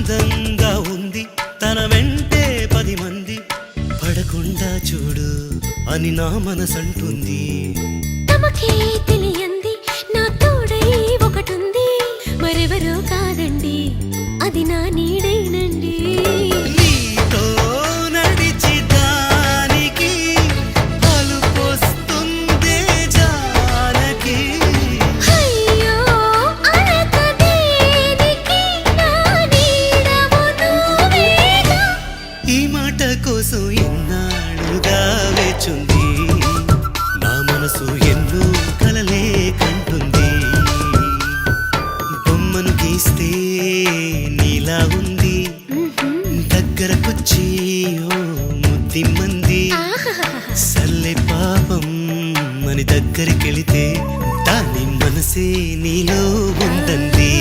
అందంగా ఉంది తన వెంటే 10 మంది పడకుండా చూడు అని నా మనసంటుంది. తమకే తెలియంది నా తోడై ఒకటుంది, మరెవరో కాదండి అది నా నీడైనండి. నీతో నడిచి దానికి అలుపొస్తుందే జానకి. అయ్యో అనక దేనికి నా నీడవు నువ్వేగా. ఈ మాట కోసం ఎన్నాళ్ళుగా వేచుంది నా మనసు ఎన్నో కలలే కంటుంది. బొమ్మను గీస్తే నీలా ఉంది దగ్గరకొచ్చి ఓ ముద్దిమ్మంది. సల్లే పాపం అని దగ్గరికెళితే దాని మనసే నీలో ఉందంది.